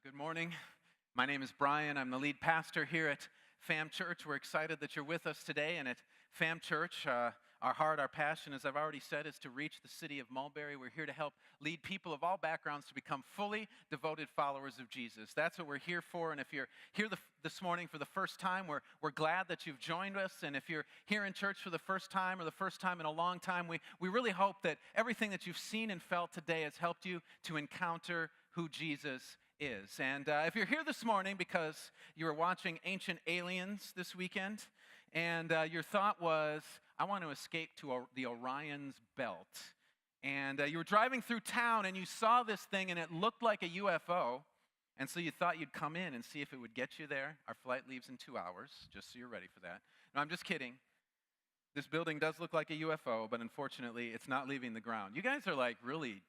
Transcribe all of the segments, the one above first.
Good morning. My name is Brian. I'm the lead pastor here at Fam Church. We're excited that you're with us today. And at Fam Church, our heart, our passion, as I've already said, is to reach the city of Mulberry. We're here to help lead people of all backgrounds to become fully devoted followers of Jesus. That's what we're here for. And if you're here this morning for the first time, we're glad that you've joined us. And if you're here in church for the first time or the first time in a long time, we really hope that everything that you've seen and felt today has helped you to encounter who Jesus is. And if you're here this morning because you were watching Ancient Aliens this weekend, and your thought was, I want to escape to the Orion's Belt, and you were driving through town and you saw this thing and it looked like a UFO, and so you thought you'd come in and see if it would get you there. Our flight leaves in 2 hours, just so you're ready for that. No, I'm just kidding. This building does look like a UFO, but unfortunately it's not leaving the ground. You guys are like really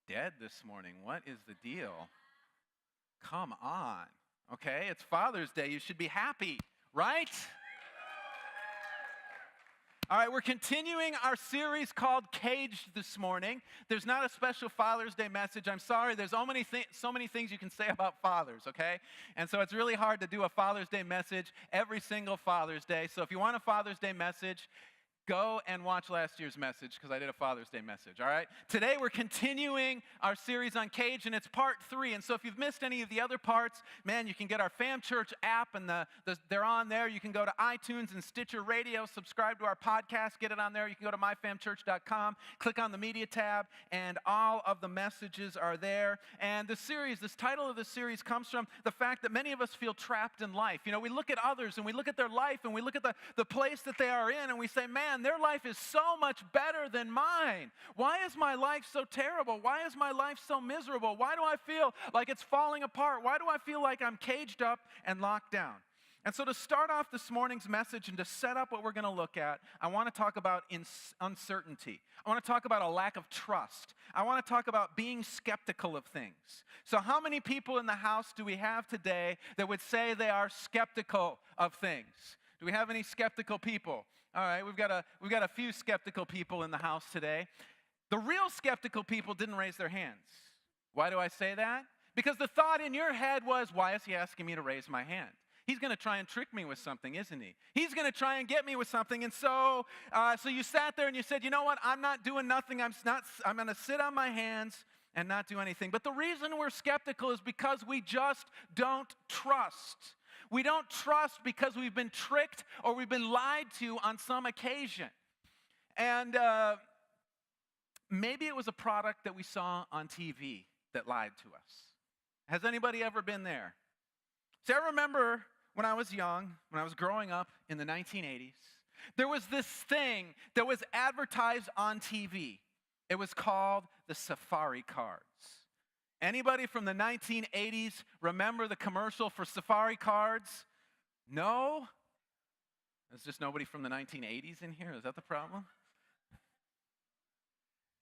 dead this morning. What is the deal? Come on, okay? It's Father's Day. You should be happy, right? All right, we're continuing our series called Caged this morning. There's not a special Father's Day message. I'm sorry, there's so many things you can say about fathers, okay? And so it's really hard to do a Father's Day message every single Father's Day. So if you want a Father's Day message, go and watch last year's message because I did a Father's Day message, all right? Today we're continuing our series on Cage, and it's part 3. And so if you've missed any of the other parts, man, you can get our Fam Church app, and they're on there. You can go to iTunes and Stitcher Radio, subscribe to our podcast, get it on there. You can go to myfamchurch.com, click on the media tab, and all of the messages are there. And this title of the series comes from the fact that many of us feel trapped in life. You know, we look at others, and we look at their life, and we look at the place that they are in, and we say, man, their life is so much better than mine. Why is my life so terrible? Why is my life so miserable? Why do I feel like it's falling apart? Why do I feel like I'm caged up and locked down? And so to start off this morning's message and to set up what we're going to look at, I want to talk about uncertainty. I want to talk about a lack of trust. I want to talk about being skeptical of things. So how many people in the house do we have today that would say they are skeptical of things? Do we have any skeptical people? All right, we've got a few skeptical people in the house today. The real skeptical people didn't raise their hands. Why do I say that? Because the thought in your head was, why is he asking me to raise my hand? He's going to try and trick me with something, isn't he? He's going to try and get me with something. And so you sat there and you said, you know what? I'm not doing nothing. I'm going to sit on my hands and not do anything. But the reason we're skeptical is because we just don't trust. We don't trust because we've been tricked or we've been lied to on some occasion. And maybe it was a product that we saw on TV that lied to us. Has anybody ever been there? See, I remember when I was young, when I was growing up in the 1980s, there was this thing that was advertised on TV. It was called the Safari cards. Anybody from the 1980s remember the commercial for Safari cards? No? There's just nobody from the 1980s in here? Is that the problem?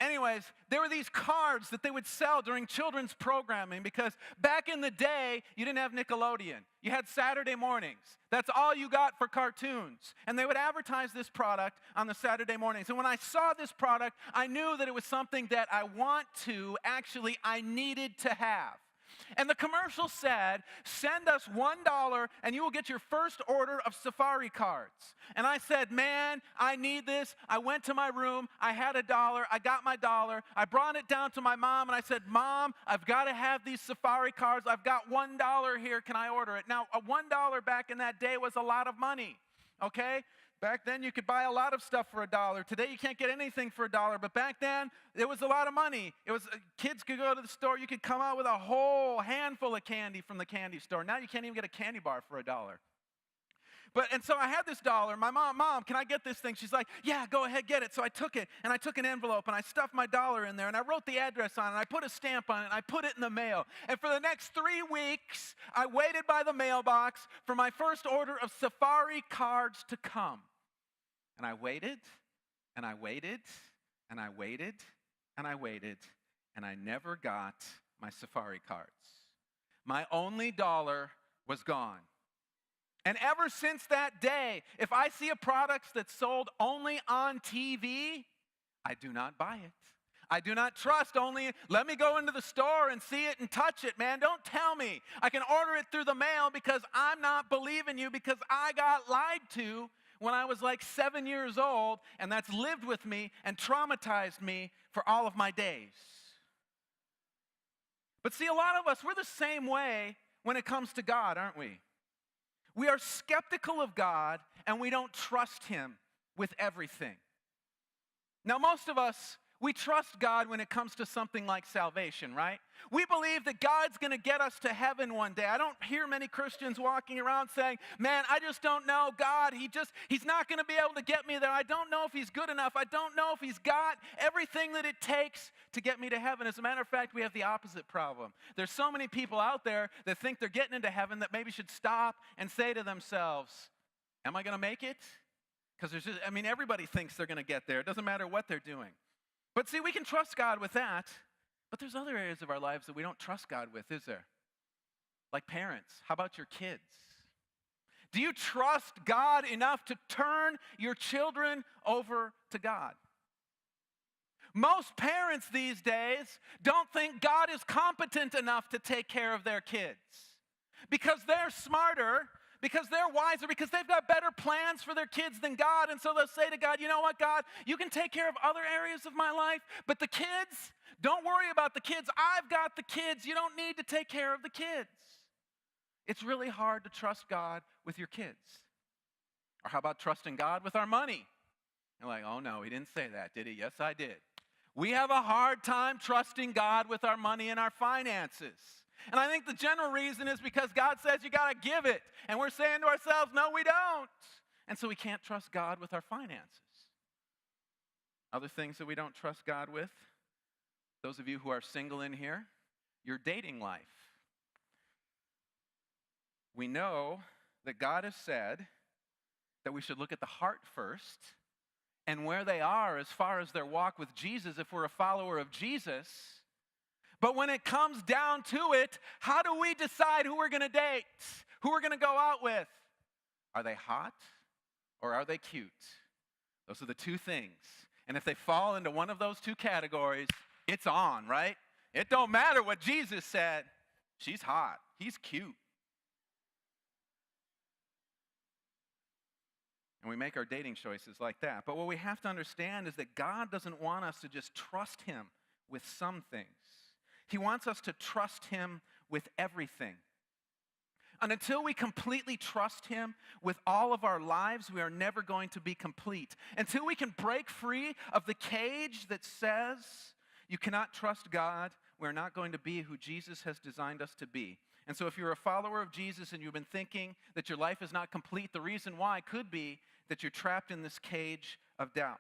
Anyways, there were these cards that they would sell during children's programming because back in the day, you didn't have Nickelodeon. You had Saturday mornings. That's all you got for cartoons. And they would advertise this product on the Saturday mornings. And when I saw this product, I knew that it was something that I needed to have. And the commercial said, send us $1 and you will get your first order of Safari cards. And I said, man, I need this. I went to my room. I had $1. I got my $1. I brought it down to my mom and I said, Mom, I've got to have these Safari cards. I've got $1 here. Can I order it? Now, a $1 back in that day was a lot of money, okay? Back then, you could buy a lot of stuff for $1. Today, you can't get anything for $1. But back then, it was a lot of money. Kids could go to the store. You could come out with a whole handful of candy from the candy store. Now, you can't even get a candy bar for $1. And so I had this $1. My mom, can I get this thing? She's like, yeah, go ahead, get it. So I took it, and I took an envelope, and I stuffed my $1 in there, and I wrote the address on it, and I put a stamp on it, and I put it in the mail. And for the next 3 weeks, I waited by the mailbox for my first order of Safari cards to come. And I waited, and I waited, and I waited, and I waited, and I never got my Safari cards. My only $1 was gone. And ever since that day, if I see a product that's sold only on TV, I do not buy it. I do not trust only, let me go into the store and see it and touch it, man. Don't tell me I can order it through the mail because I'm not believing you because I got lied to when I was like 7 years old, and that's lived with me and traumatized me for all of my days. But see, a lot of us, we're the same way when it comes to God, aren't we? We are skeptical of God and we don't trust Him with everything. Now, most of us, we trust God when it comes to something like salvation, right? We believe that God's going to get us to heaven one day. I don't hear many Christians walking around saying, man, I just don't know God. He's not going to be able to get me there. I don't know if He's good enough. I don't know if He's got everything that it takes to get me to heaven. As a matter of fact, we have the opposite problem. There's so many people out there that think they're getting into heaven that maybe should stop and say to themselves, am I going to make it? Because everybody thinks they're going to get there. It doesn't matter what they're doing. But see, we can trust God with that, but there's other areas of our lives that we don't trust God with, is there? Like parents. How about your kids? Do you trust God enough to turn your children over to God? Most parents these days don't think God is competent enough to take care of their kids because they're smarter, because they're wiser, because they've got better plans for their kids than God. And so they'll say to God, you know what, God, you can take care of other areas of my life, but the kids, don't worry about the kids. I've got the kids. You don't need to take care of the kids. It's really hard to trust God with your kids. Or how about trusting God with our money? You're like, oh no, He didn't say that, did He? Yes, I did. We have a hard time trusting God with our money and our finances. And I think the general reason is because God says you got to give it. And we're saying to ourselves, no, we don't. And so we can't trust God with our finances. Other things that we don't trust God with, those of you who are single in here, your dating life. We know that God has said that we should look at the heart first and where they are as far as their walk with Jesus if we're a follower of Jesus. But when it comes down to it, how do we decide who we're going to date? Who we're going to go out with? Are they hot or are they cute? Those are the two things. And if they fall into one of those two categories, it's on, right? It don't matter what Jesus said. She's hot. He's cute. And we make our dating choices like that. But what we have to understand is that God doesn't want us to just trust Him with some things. He wants us to trust Him with everything. And until we completely trust Him with all of our lives, we are never going to be complete. Until we can break free of the cage that says you cannot trust God, we're not going to be who Jesus has designed us to be. And so if you're a follower of Jesus and you've been thinking that your life is not complete, the reason why could be that you're trapped in this cage of doubt.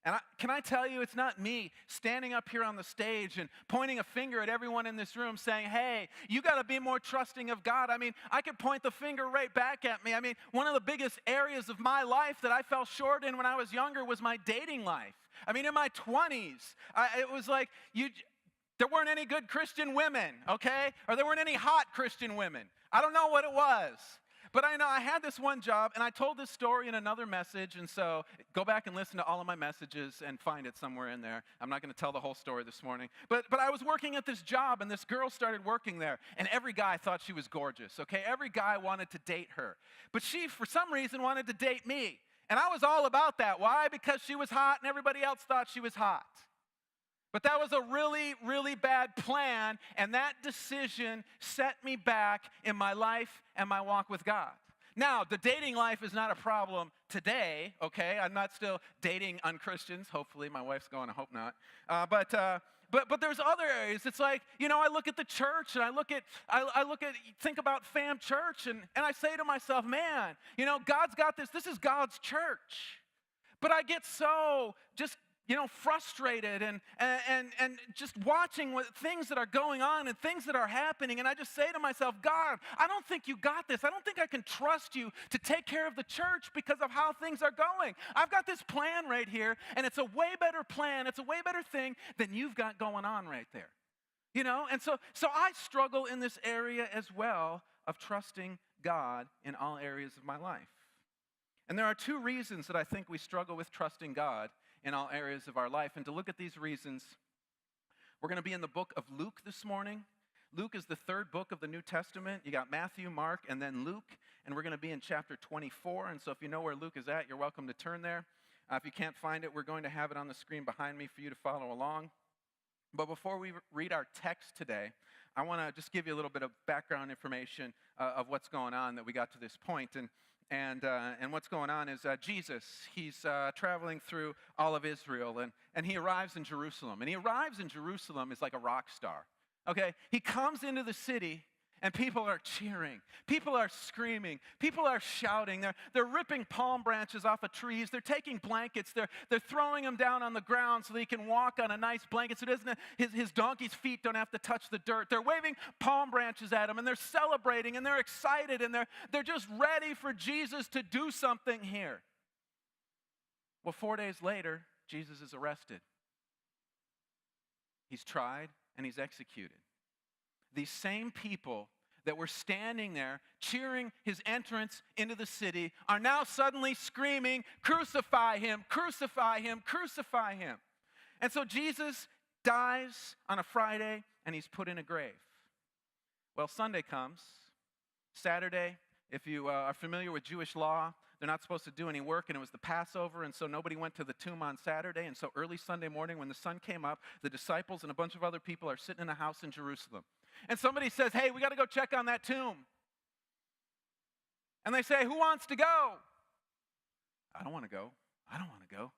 And can I tell you, it's not me standing up here on the stage and pointing a finger at everyone in this room saying, hey, you got to be more trusting of God. I could point the finger right back at me. One of the biggest areas of my life that I fell short in when I was younger was my dating life. In my 20s, it was like there weren't any good Christian women, okay? Or there weren't any hot Christian women. I don't know what it was. But I know I had this one job, and I told this story in another message, and so go back and listen to all of my messages and find it somewhere in there. I'm not going to tell the whole story this morning. But I was working at this job, and this girl started working there, and every guy thought she was gorgeous, okay? Every guy wanted to date her. But she, for some reason, wanted to date me. And I was all about that. Why? Because she was hot, and everybody else thought she was hot. But that was a really, really bad plan, and that decision set me back in my life and my walk with God. Now, the dating life is not a problem today, okay? I'm not still dating unchristians. Hopefully, my wife's going, I hope not. But there's other areas. It's like, I look at the church, and think about Fam Church, and I say to myself, man, God's got this. This is God's church. But I get so just frustrated and just watching things that are going on and things that are happening. And I just say to myself, God, I don't think you got this. I don't think I can trust you to take care of the church because of how things are going. I've got this plan right here, and it's a way better plan. It's a way better thing than you've got going on right there. And so I struggle in this area as well of trusting God in all areas of my life. And there are two reasons that I think we struggle with trusting God in all areas of our life. And to look at these reasons, we're going to be in the book of Luke this morning. Luke is the third book of the New Testament. You got Matthew, Mark, and then Luke, and we're going to be in chapter 24. And so if you know where Luke is at, you're welcome to turn there. If you can't find it, we're going to have it on the screen behind me for you to follow along. But before we read our text today, I want to just give you a little bit of background information of what's going on that we got to this point. And what's going on is Jesus, he's traveling through all of Israel, and he arrives in Jerusalem. And he arrives in Jerusalem as like a rock star. Okay, he comes into the city, and people are cheering. People are screaming. People are shouting. They're ripping palm branches off of trees. They're taking blankets. They're throwing them down on the ground so that he can walk on a nice blanket so his donkey's feet don't have to touch the dirt. They're waving palm branches at him, and they're celebrating, and they're excited, and they're just ready for Jesus to do something here. Well, 4 days later, Jesus is arrested. He's tried, and he's executed. These same people that were standing there cheering his entrance into the city are now suddenly screaming, "Crucify him, crucify him, crucify him." And so Jesus dies on a Friday, and he's put in a grave. Well, Sunday comes. Saturday, if you are familiar with Jewish law, they're not supposed to do any work, and it was the Passover, and so nobody went to the tomb on Saturday. And so early Sunday morning, when the sun came up, the disciples and a bunch of other people are sitting in a house in Jerusalem. And somebody says, "Hey, we got to go check on that tomb." And they say, "Who wants to go?" "I don't want to go. I don't want to go.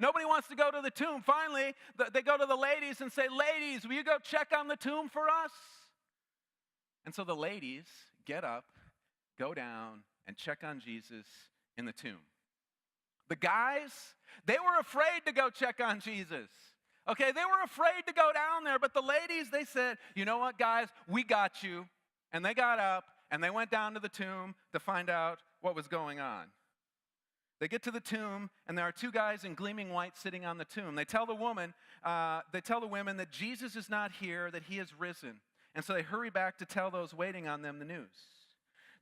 Nobody wants to go to the tomb." Finally, they go to the ladies and say, "Ladies, will you go check on the tomb for us?" And so the ladies get up, go down, and check on Jesus in the tomb. The guys, they were afraid to go check on Jesus. Okay, they were afraid to go down there, but the ladies, they said, "You know what, guys, we got you." And they got up, and they went down to the tomb to find out what was going on. They get to the tomb, and there are two guys in gleaming white sitting on the tomb. They tell the women that Jesus is not here, that he has risen. And so they hurry back to tell those waiting on them the news.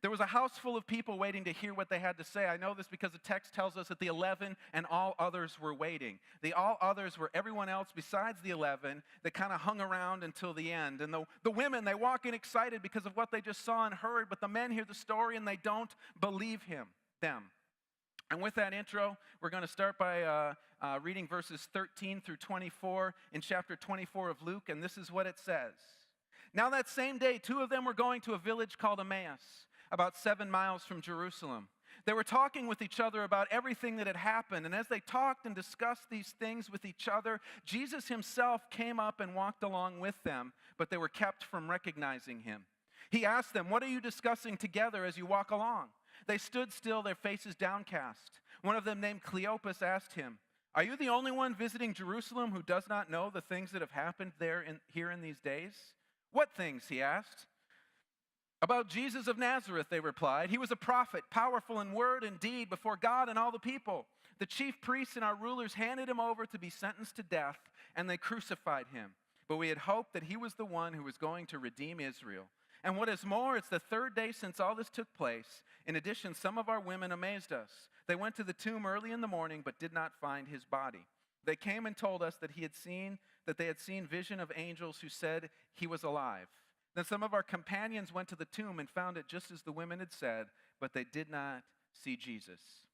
There was a house full of people waiting to hear what they had to say. I know this because the text tells us that the 11 and all others were waiting. The all others were everyone else besides the 11 that kind of hung around until the end. And the women, they walk in excited because of what they just saw and heard, but the men hear the story and they don't believe them. And with that intro, we're going to start by reading verses 13 through 24 in chapter 24 of Luke, and this is what it says. Now that same day, two of them were going to a village called Emmaus, about 7 miles from Jerusalem. They were talking with each other about everything that had happened, and as they talked and discussed these things with each other, Jesus himself came up and walked along with them, but they were kept from recognizing him. He asked them, "What are you discussing together as you walk along?" They stood still, their faces downcast. One of them, named Cleopas, asked him, "Are you the only one visiting Jerusalem who does not know the things that have happened here in these days?" "What things?" he asked. "About Jesus of Nazareth," they replied. "He was a prophet, powerful in word and deed before God and all the people. The chief priests and our rulers handed him over to be sentenced to death, and they crucified him. But we had hoped that he was the one who was going to redeem Israel. And what is more, it's the third day since all this took place. In addition, some of our women amazed us. They went to the tomb early in the morning, but did not find his body. They came and told us that they had seen vision of angels who said he was alive. Then some of our companions went to the tomb and found it just as the women had said, but they did not see Jesus."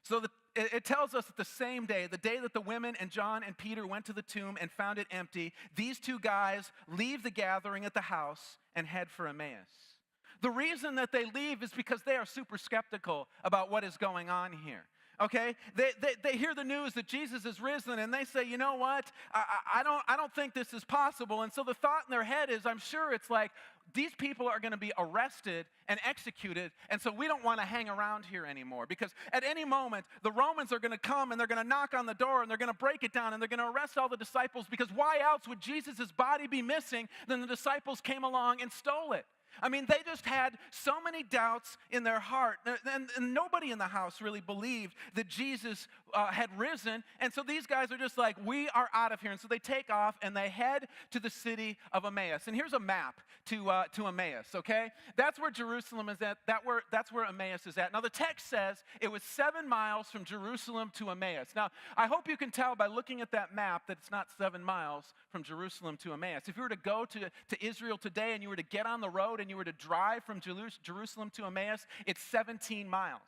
So it tells us that the same day, the day that the women and John and Peter went to the tomb and found it empty, these two guys leave the gathering at the house and head for Emmaus. The reason that they leave is because they are super skeptical about what is going on here. Okay, they hear the news that Jesus is risen, and they say, "You know what? I don't think this is possible." And so the thought in their head is, I'm sure it's like, these people are going to be arrested and executed, and so we don't want to hang around here anymore, because at any moment the Romans are going to come and they're going to knock on the door and they're going to break it down and they're going to arrest all the disciples, because why else would Jesus' body be missing than the disciples came along and stole it? I mean, they just had so many doubts in their heart. And nobody in the house really believed that Jesus had risen. And so these guys are just like, we are out of here. And so they take off and they head to the city of Emmaus. And here's a map to Emmaus, okay? That's where Jerusalem is at. That's where Emmaus is at. Now, the text says it was 7 miles from Jerusalem to Emmaus. Now, I hope you can tell by looking at that map that it's not 7 miles from Jerusalem to Emmaus. If you were to go to Israel today and you were to get on the road and you were to drive from Jerusalem to Emmaus, it's 17 miles.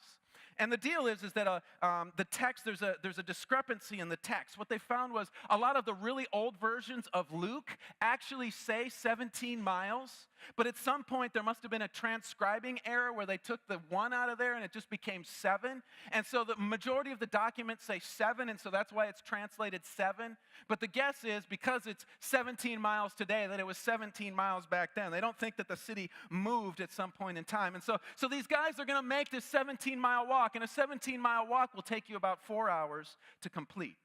And the deal is that the text, there's a discrepancy in the text. What they found was a lot of the really old versions of Luke actually say 17 miles, but at some point there must have been a transcribing error where they took the 1 out of there and it just became 7. And so the majority of the documents say 7, and so that's why it's translated 7. But the guess is because it's 17 miles today that it was 17 miles back then. They don't think that the city moved at some point in time. And so these guys are going to make this 17-mile walk, and a 17-mile walk will take you about 4 hours to complete.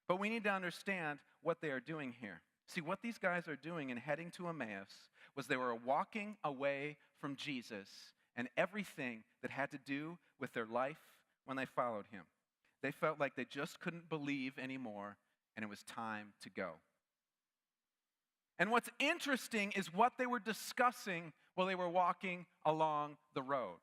But we need to understand what they are doing here. See, what these guys are doing in heading to Emmaus was they were walking away from Jesus and everything that had to do with their life when they followed him. They felt like they just couldn't believe anymore, and it was time to go. And what's interesting is what they were discussing while they were walking along the road.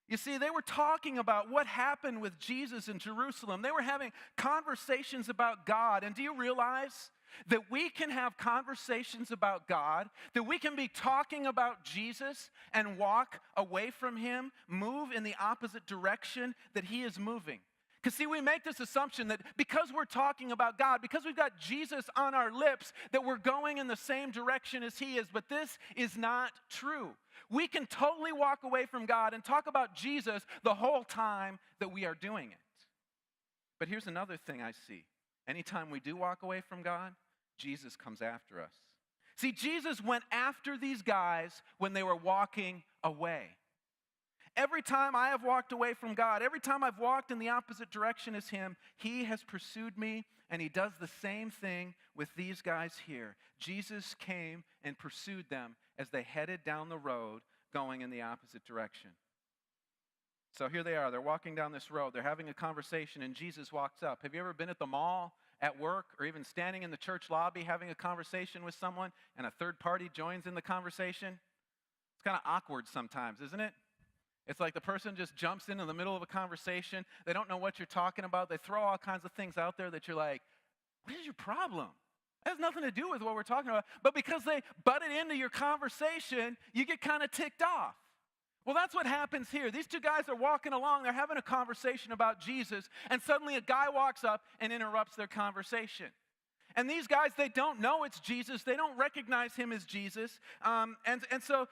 You see, they were talking about what happened with Jesus in Jerusalem. They were having conversations about God. And do you realize that we can have conversations about God, that we can be talking about Jesus and walk away from him, move in the opposite direction that he is moving? Because see, we make this assumption that because we're talking about God, because we've got Jesus on our lips, that we're going in the same direction as he is. But this is not true. We can totally walk away from God and talk about Jesus the whole time that we are doing it. But here's another thing I see. Anytime we do walk away from God, Jesus comes after us. See, Jesus went after these guys when they were walking away. Every time I have walked away from God, every time I've walked in the opposite direction as him, he has pursued me, and he does the same thing with these guys here. Jesus came and pursued them as they headed down the road going in the opposite direction. So here they are. They're walking down this road. They're having a conversation, and Jesus walks up. Have you ever been at the mall, at work, or even standing in the church lobby having a conversation with someone, and a third party joins in the conversation? It's kind of awkward sometimes, isn't it? It's like the person just jumps in the middle of a conversation. They don't know what you're talking about. They throw all kinds of things out there that you're like, what is your problem? It has nothing to do with what we're talking about. But because they butted into your conversation, you get kind of ticked off. Well, that's what happens here. These two guys are walking along. They're having a conversation about Jesus, and suddenly a guy walks up and interrupts their conversation. And these guys, they don't know it's Jesus. They don't recognize him as Jesus. And so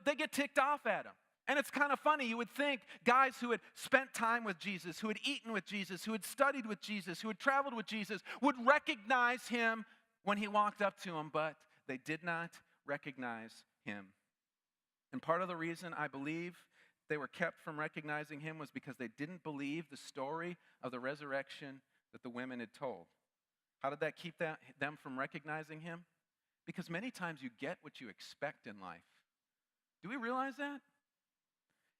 they get ticked off at him. And it's kind of funny. You would think guys who had spent time with Jesus, who had eaten with Jesus, who had studied with Jesus, who had traveled with Jesus, would recognize him when he walked up to them, but they did not recognize him. And part of the reason I believe they were kept from recognizing him was because they didn't believe the story of the resurrection that the women had told. How did that keep them from recognizing him? Because many times you get what you expect in life. Do we realize that?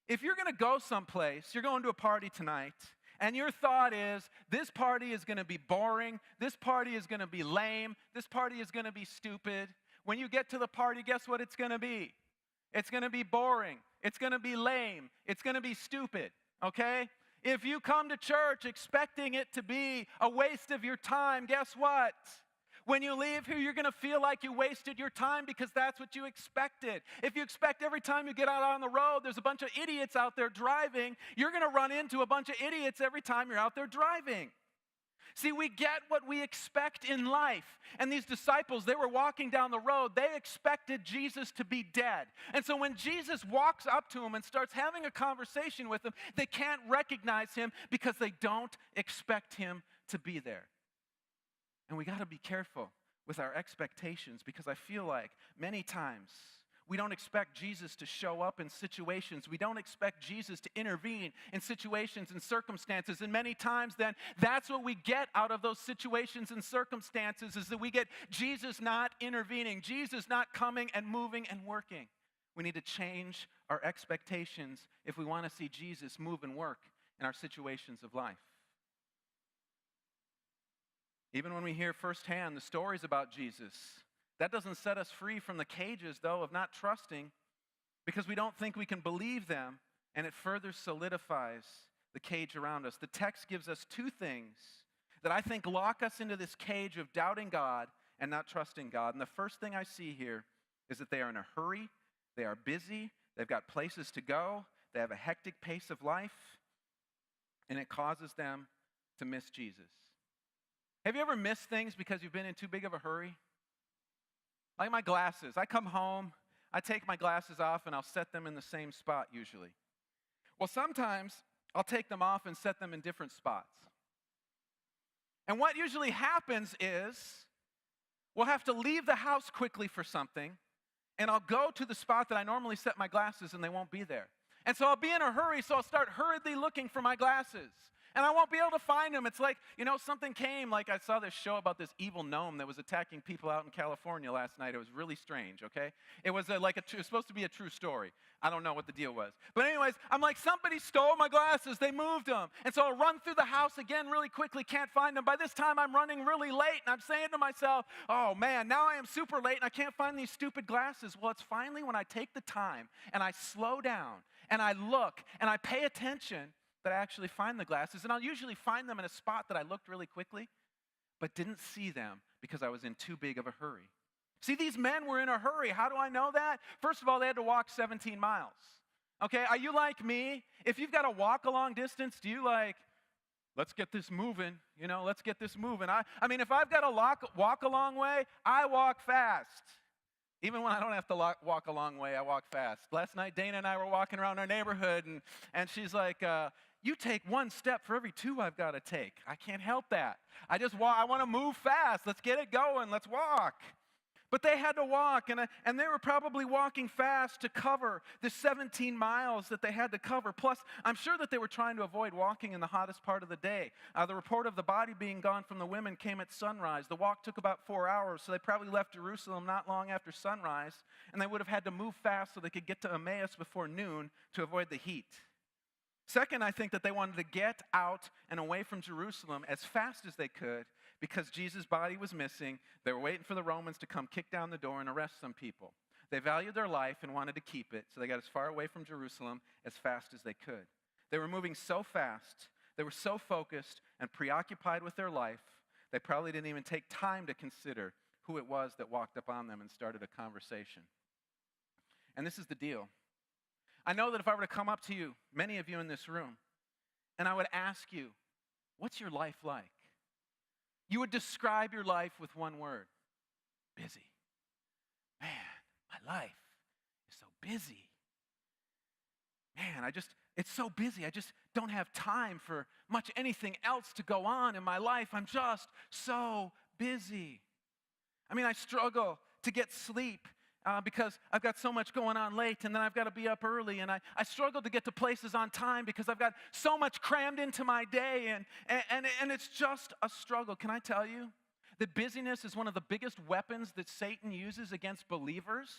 If you're going to go someplace, you're going to a party tonight, and your thought is, this party is going to be boring, this party is going to be lame, this party is going to be stupid. When you get to the party, guess what it's going to be? It's going to be boring, it's going to be lame, it's going to be stupid, okay? If you come to church expecting it to be a waste of your time, guess what? When you leave here, you're going to feel like you wasted your time because that's what you expected. If you expect every time you get out on the road, there's a bunch of idiots out there driving, you're going to run into a bunch of idiots every time you're out there driving. See, we get what we expect in life. And these disciples, they were walking down the road. They expected Jesus to be dead. And so when Jesus walks up to them and starts having a conversation with them, they can't recognize him because they don't expect him to be there. And we got to be careful with our expectations because I feel like many times we don't expect Jesus to show up in situations. We don't expect Jesus to intervene in situations and circumstances. And many times then that's what we get out of those situations and circumstances is that we get Jesus not intervening, Jesus not coming and moving and working. We need to change our expectations if we want to see Jesus move and work in our situations of life. Even when we hear firsthand the stories about Jesus, that doesn't set us free from the cages, though, of not trusting because we don't think we can believe them, and it further solidifies the cage around us. The text gives us two things that I think lock us into this cage of doubting God and not trusting God. And the first thing I see here is that they are in a hurry, they are busy, they've got places to go, they have a hectic pace of life, and it causes them to miss Jesus. Have you ever missed things because you've been in too big of a hurry? Like my glasses. I come home, I take my glasses off, and I'll set them in the same spot usually. Well, sometimes I'll take them off and set them in different spots. And what usually happens is we'll have to leave the house quickly for something, and I'll go to the spot that I normally set my glasses, and they won't be there. And so I'll be in a hurry, so I'll start hurriedly looking for my glasses. And I won't be able to find them. It's like, something came, like I saw this show about this evil gnome that was attacking people out in California last night. It was really strange, okay? It was it was supposed to be a true story. I don't know what the deal was. But anyways, I'm like, somebody stole my glasses. They moved them. And so I'll run through the house again really quickly, can't find them. By this time, I'm running really late, and I'm saying to myself, oh man, now I am super late, and I can't find these stupid glasses. Well, it's finally when I take the time, and I slow down, and I look, and I pay attention, that I actually find the glasses. And I'll usually find them in a spot that I looked really quickly, but didn't see them because I was in too big of a hurry. See, these men were in a hurry. How do I know that? First of all, they had to walk 17 miles. Okay, are you like me? If you've got to walk a long distance, do you let's get this moving, let's get this moving. I mean, if I've got to walk a long way, I walk fast. Even when I don't have to walk a long way, I walk fast. Last night, Dana and I were walking around our neighborhood, and she's like, you take one step for every two I've got to take. I can't help that. I want to move fast. Let's get it going. Let's walk. But they had to walk, and they were probably walking fast to cover the 17 miles that they had to cover. Plus, I'm sure that they were trying to avoid walking in the hottest part of the day. The report of the body being gone from the women came at sunrise. The walk took about 4 hours, so they probably left Jerusalem not long after sunrise, and they would have had to move fast so they could get to Emmaus before noon to avoid the heat. Second, I think that they wanted to get out and away from Jerusalem as fast as they could because Jesus' body was missing. They were waiting for the Romans to come kick down the door and arrest some people. They valued their life and wanted to keep it, so they got as far away from Jerusalem as fast as they could. They were moving so fast, they were so focused and preoccupied with their life, they probably didn't even take time to consider who it was that walked up on them and started a conversation. And this is the deal. I know that if I were to come up to you, many of you in this room, and I would ask you, what's your life like? You would describe your life with one word: busy. Man, my life is so busy. Man, it's so busy. I just don't have time for much anything else to go on in my life. I'm just so busy. I mean, I struggle to get sleep because I've got so much going on late, and then I've got to be up early, and I struggle to get to places on time because I've got so much crammed into my day, and it's just a struggle. Can I tell you that busyness is one of the biggest weapons that Satan uses against believers?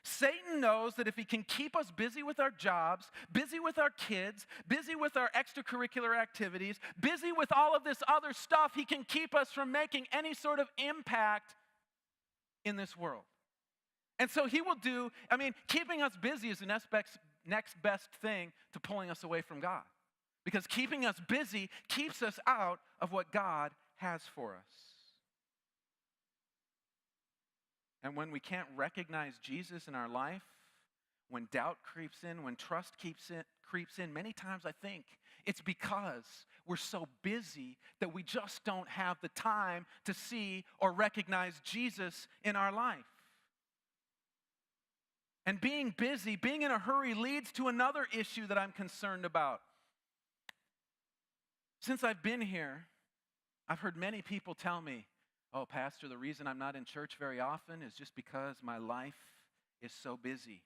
Satan knows that if he can keep us busy with our jobs, busy with our kids, busy with our extracurricular activities, busy with all of this other stuff, he can keep us from making any sort of impact in this world. And so he will keeping us busy is the next best thing to pulling us away from God. Because keeping us busy keeps us out of what God has for us. And when we can't recognize Jesus in our life, when doubt creeps in, when trust creeps in, many times I think it's because we're so busy that we just don't have the time to see or recognize Jesus in our life. And being busy, being in a hurry, leads to another issue that I'm concerned about. Since I've been here, I've heard many people tell me, "Oh, Pastor, the reason I'm not in church very often is just because my life is so busy.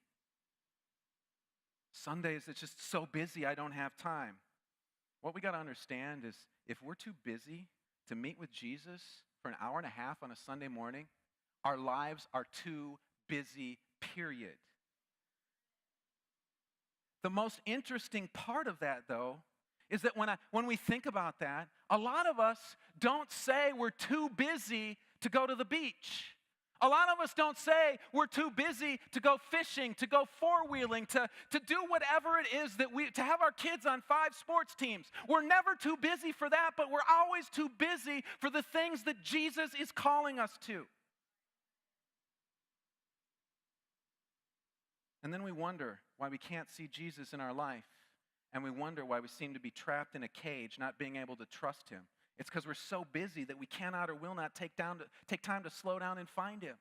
Sundays, it's just so busy, I don't have time." What we got to understand is if we're too busy to meet with Jesus for an hour and a half on a Sunday morning, our lives are too busy, period. The most interesting part of that, though, is that when we think about that, a lot of us don't say we're too busy to go to the beach. A lot of us don't say we're too busy to go fishing, to go four-wheeling, to do whatever it is to have our kids on 5 sports teams. We're never too busy for that, but we're always too busy for the things that Jesus is calling us to. And then we wonder why we can't see Jesus in our life. And we wonder why we seem to be trapped in a cage, not being able to trust him. It's because we're so busy that we cannot or will not take time to slow down and find him.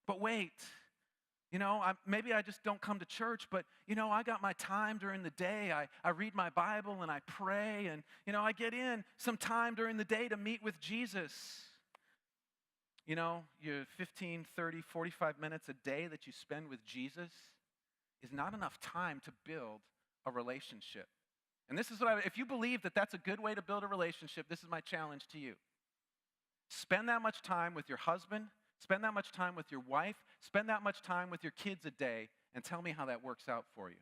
But wait, maybe I just don't come to church, but, I got my time during the day. I read my Bible and I pray, and, I get in some time during the day to meet with Jesus. Your 15, 30, 45 minutes a day that you spend with Jesus is not enough time to build a relationship. And this is if you believe that that's a good way to build a relationship, this is my challenge to you. Spend that much time with your husband, spend that much time with your wife, spend that much time with your kids a day, and tell me how that works out for you.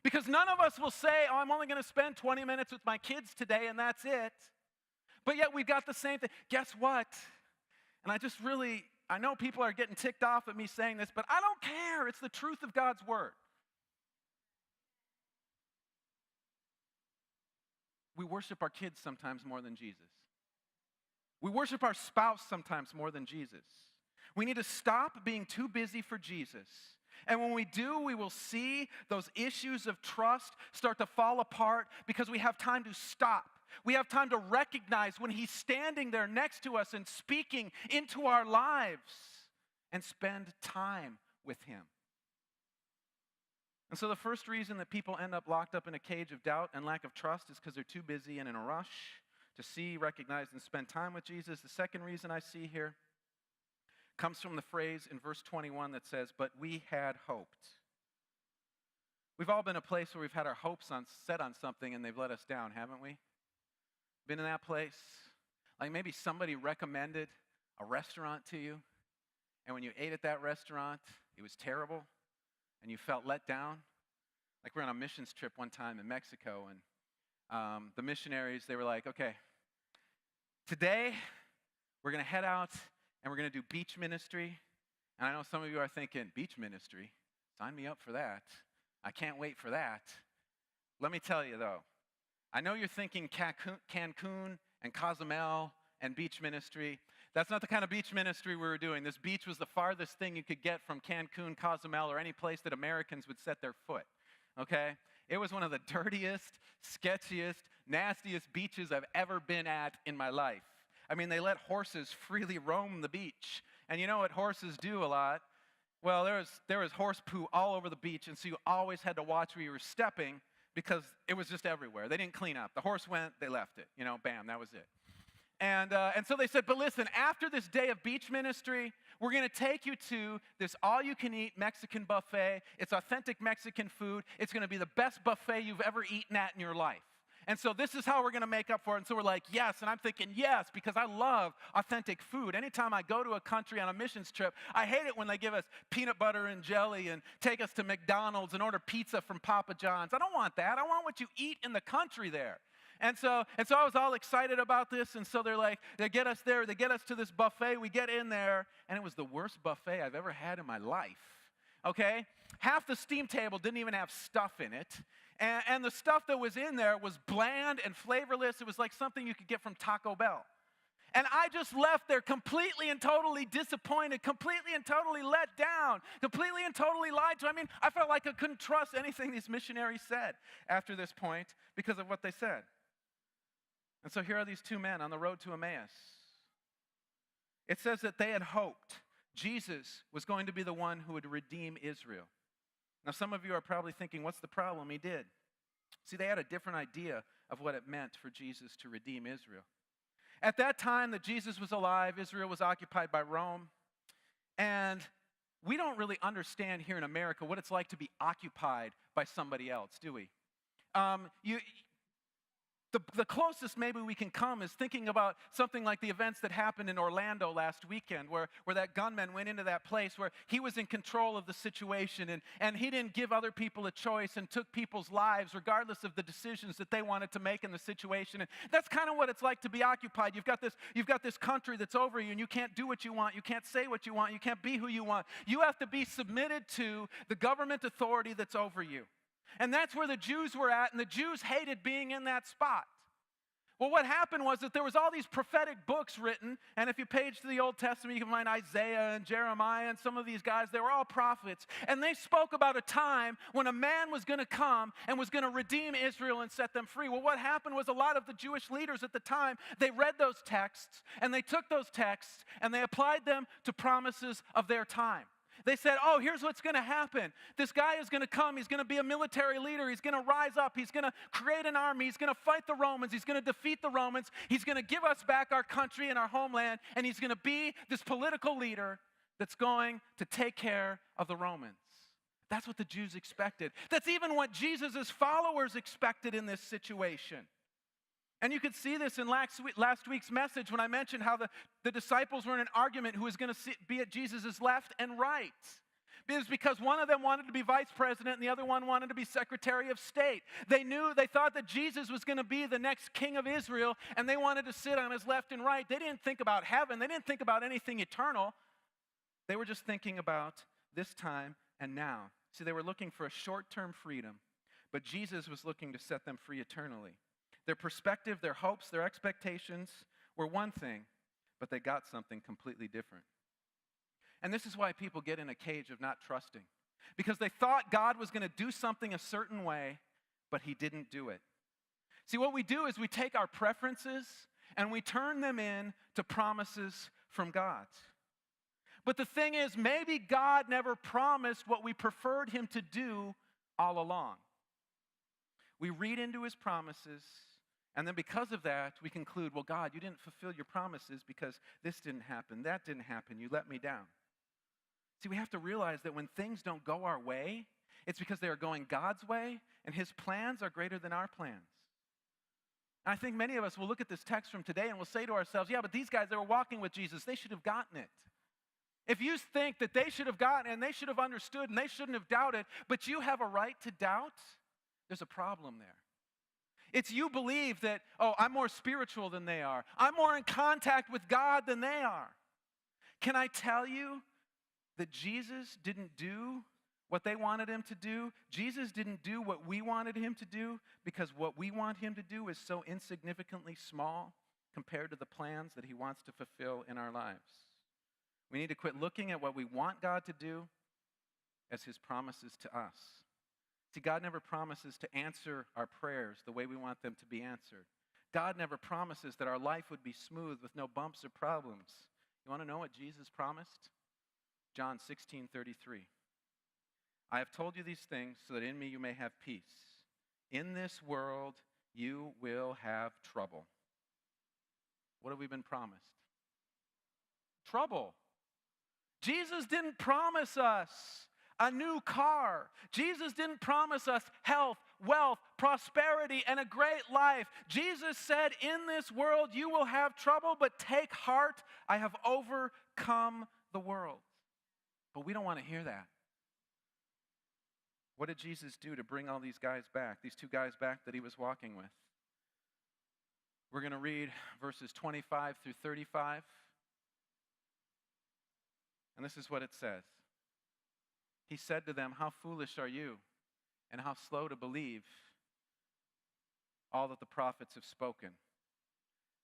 Because none of us will say, I'm only going to spend 20 minutes with my kids today, and that's it. But yet we've got the same thing. Guess what? And I know people are getting ticked off at me saying this, but I don't care. It's the truth of God's word. We worship our kids sometimes more than Jesus. We worship our spouse sometimes more than Jesus. We need to stop being too busy for Jesus. And when we do, we will see those issues of trust start to fall apart because we have time to stop. We have time to recognize when he's standing there next to us and speaking into our lives and spend time with him. And so the first reason that people end up locked up in a cage of doubt and lack of trust is because they're too busy and in a rush to see, recognize, and spend time with Jesus. The second reason I see here comes from the phrase in verse 21 that says, "But we had hoped." We've all been in a place where we've had our hopes set on something and they've let us down, haven't we? Been in that place? Like maybe somebody recommended a restaurant to you, and when you ate at that restaurant, it was terrible, and you felt let down. Like we're on a missions trip one time in Mexico, and the missionaries, they were like, okay, today we're going to head out and we're going to do beach ministry. And I know some of you are thinking, beach ministry? Sign me up for that. I can't wait for that. Let me tell you though, I know you're thinking Cancun and Cozumel and beach ministry. That's not the kind of beach ministry we were doing. This beach was the farthest thing you could get from Cancun, Cozumel, or any place that Americans would set their foot, okay? It was one of the dirtiest, sketchiest, nastiest beaches I've ever been at in my life. I mean, they let horses freely roam the beach. And you know what horses do a lot? Well, there was horse poo all over the beach, and so you always had to watch where you were stepping because it was just everywhere. They didn't clean up. The horse went, they left it. Bam, that was it. And so they said, but listen, after this day of beach ministry, we're going to take you to this all-you-can-eat Mexican buffet. It's authentic Mexican food. It's going to be the best buffet you've ever eaten at in your life. And so this is how we're going to make up for it. And so we're like, yes. And I'm thinking, yes, because I love authentic food. Anytime I go to a country on a missions trip, I hate it when they give us peanut butter and jelly and take us to McDonald's and order pizza from Papa John's. I don't want that. I want what you eat in the country there. And so I was all excited about this, and so they get us there, they get us to this buffet, we get in there, and it was the worst buffet I've ever had in my life, okay? Half the steam table didn't even have stuff in it, and the stuff that was in there was bland and flavorless. It was like something you could get from Taco Bell. And I just left there completely and totally disappointed, completely and totally let down, completely and totally lied to. I mean, I felt like I couldn't trust anything these missionaries said after this point because of what they said. And so here are these two men on the road to Emmaus. It says that they had hoped Jesus was going to be the one who would redeem Israel. Now, some of you are probably thinking, what's the problem? He did. See, they had a different idea of what it meant for Jesus to redeem Israel. At that time that Jesus was alive, Israel was occupied by Rome. And we don't really understand here in America what it's like to be occupied by somebody else, do we? The closest maybe we can come is thinking about something like the events that happened in Orlando last weekend, where that gunman went into that place where he was in control of the situation, and he didn't give other people a choice and took people's lives regardless of the decisions that they wanted to make in the situation. And that's kind of what it's like to be occupied. You've got this country that's over you, and you can't do what you want, you can't say what you want, you can't be who you want. You have to be submitted to the government authority that's over you. And that's where the Jews were at, and the Jews hated being in that spot. Well, what happened was that there was all these prophetic books written, and if you page to the Old Testament, you can find Isaiah and Jeremiah and some of these guys. They were all prophets, and they spoke about a time when a man was going to come and was going to redeem Israel and set them free. Well, what happened was a lot of the Jewish leaders at the time, they read those texts, and they took those texts, and they applied them to promises of their time. They said, oh, here's what's going to happen. This guy is going to come. He's going to be a military leader. He's going to rise up. He's going to create an army. He's going to fight the Romans. He's going to defeat the Romans. He's going to give us back our country and our homeland. And he's going to be this political leader that's going to take care of the Romans. That's what the Jews expected. That's even what Jesus' followers expected in this situation. And you could see this in last week's message when I mentioned how the disciples were in an argument who was going to be at Jesus' left and right. It was because one of them wanted to be vice president and the other one wanted to be secretary of state. They thought that Jesus was going to be the next king of Israel, and they wanted to sit on his left and right. They didn't think about heaven. They didn't think about anything eternal. They were just thinking about this time and now. See, they were looking for a short-term freedom, but Jesus was looking to set them free eternally. Their perspective, their hopes, their expectations were one thing, but they got something completely different. And this is why people get in a cage of not trusting, because they thought God was going to do something a certain way, but he didn't do it. See, what we do is we take our preferences and we turn them into promises from God. But the thing is, maybe God never promised what we preferred him to do all along. We read into his promises, and then because of that, we conclude, well, God, you didn't fulfill your promises because this didn't happen, that didn't happen, you let me down. See, we have to realize that when things don't go our way, it's because they are going God's way, and his plans are greater than our plans. And I think many of us will look at this text from today and we'll say to ourselves, yeah, but these guys, they were walking with Jesus, they should have gotten it. If you think that they should have gotten it and they should have understood and they shouldn't have doubted, but you have a right to doubt, there's a problem there. It's you believe that, oh, I'm more spiritual than they are. I'm more in contact with God than they are. Can I tell you that Jesus didn't do what they wanted him to do? Jesus didn't do what we wanted him to do because what we want him to do is so insignificantly small compared to the plans that he wants to fulfill in our lives. We need to quit looking at what we want God to do as his promises to us. See, God never promises to answer our prayers the way we want them to be answered. God never promises that our life would be smooth with no bumps or problems. You want to know what Jesus promised? John 16:33. I have told you these things so that in me you may have peace. In this world you will have trouble. What have we been promised? Trouble. Jesus didn't promise us a new car. Jesus didn't promise us health, wealth, prosperity, and a great life. Jesus said, in this world you will have trouble, but take heart, I have overcome the world. But we don't want to hear that. What did Jesus do to bring all these guys back, these two guys back that he was walking with? We're going to read verses 25 through 35. And this is what it says. He said to them, how foolish are you, and how slow to believe all that the prophets have spoken.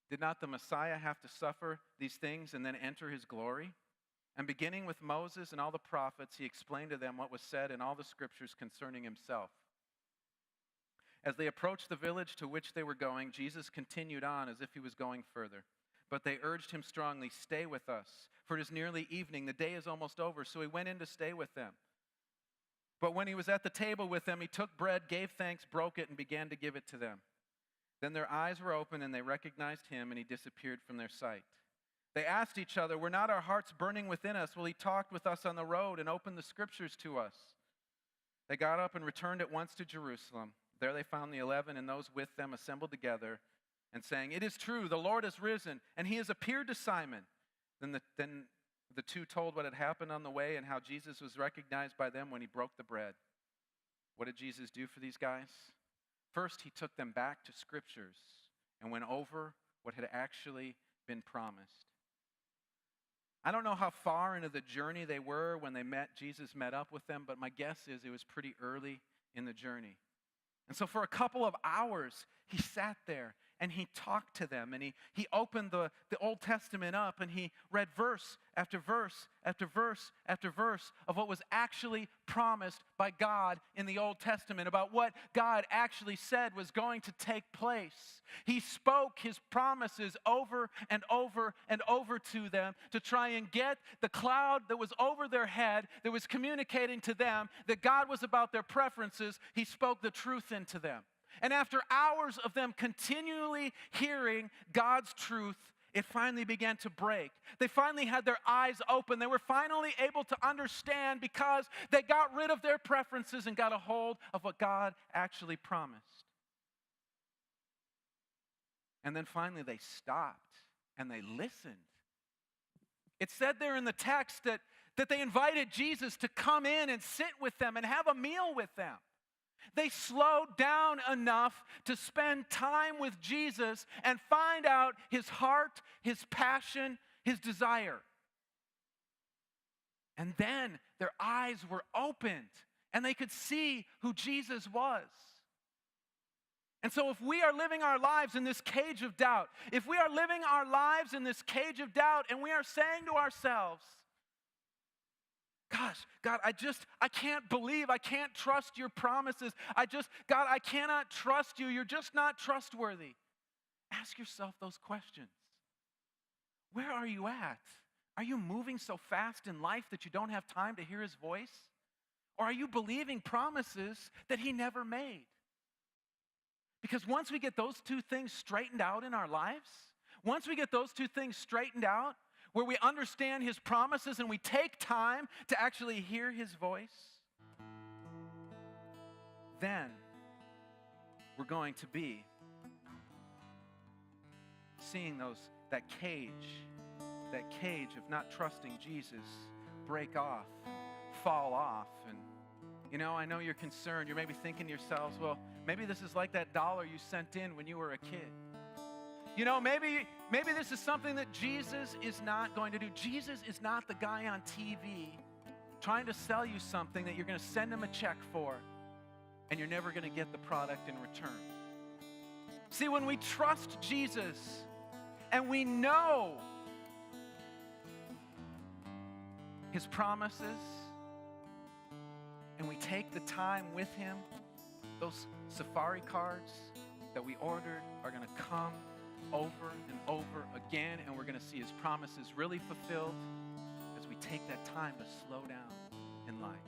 Did not the Messiah have to suffer these things and then enter his glory? And beginning with Moses and all the prophets, he explained to them what was said in all the scriptures concerning himself. As they approached the village to which they were going, Jesus continued on as if he was going further. But they urged him strongly, stay with us, for it is nearly evening. The day is almost over. So he went in to stay with them. But when he was at the table with them, he took bread, gave thanks, broke it, and began to give it to them. Then their eyes were open, and they recognized him, and he disappeared from their sight. They asked each other, were not our hearts burning within us while he talked with us on the road and opened the scriptures to us? They got up and returned at once to Jerusalem. There they found the 11 and those with them assembled together, and saying, "It is true, the Lord has risen, and he has appeared to Simon." Then the two told what had happened on the way and how Jesus was recognized by them when he broke the bread. What did Jesus do for these guys? First, he took them back to Scriptures and went over what had actually been promised. I don't know how far into the journey they were when Jesus met up with them, but my guess is it was pretty early in the journey. And so for a couple of hours, he sat there and he talked to them, and he opened the Old Testament up, and he read verse after verse after verse after verse of what was actually promised by God in the Old Testament, about what God actually said was going to take place. He spoke his promises over and over and over to them to try and get the cloud that was over their head, that was communicating to them that God was about their preferences. He spoke the truth into them. And after hours of them continually hearing God's truth, it finally began to break. They finally had their eyes open. They were finally able to understand because they got rid of their preferences and got a hold of what God actually promised. And then finally they stopped and they listened. It said there in the text that they invited Jesus to come in and sit with them and have a meal with them. They slowed down enough to spend time with Jesus and find out his heart, his passion, his desire. And then their eyes were opened and they could see who Jesus was. And so if we are living our lives in this cage of doubt, if we are living our lives in this cage of doubt and we are saying to ourselves, "Gosh, God, I can't believe, I can't trust your promises. God, I cannot trust you. You're just not trustworthy." Ask yourself those questions. Where are you at? Are you moving so fast in life that you don't have time to hear his voice? Or are you believing promises that he never made? Because once we get those two things straightened out in our lives, once we get those two things straightened out, where we understand his promises and we take time to actually hear his voice, then we're going to be seeing that cage of not trusting Jesus break off, fall off. And I know you're concerned. You're maybe thinking to yourselves, well, maybe this is like that dollar you sent in when you were a kid. Maybe this is something that Jesus is not going to do. Jesus is not the guy on TV trying to sell you something that you're going to send him a check for, and you're never going to get the product in return. See, when we trust Jesus and we know his promises, and we take the time with him, those safari cards that we ordered are going to come over and over again, and we're going to see his promises really fulfilled as we take that time to slow down in life.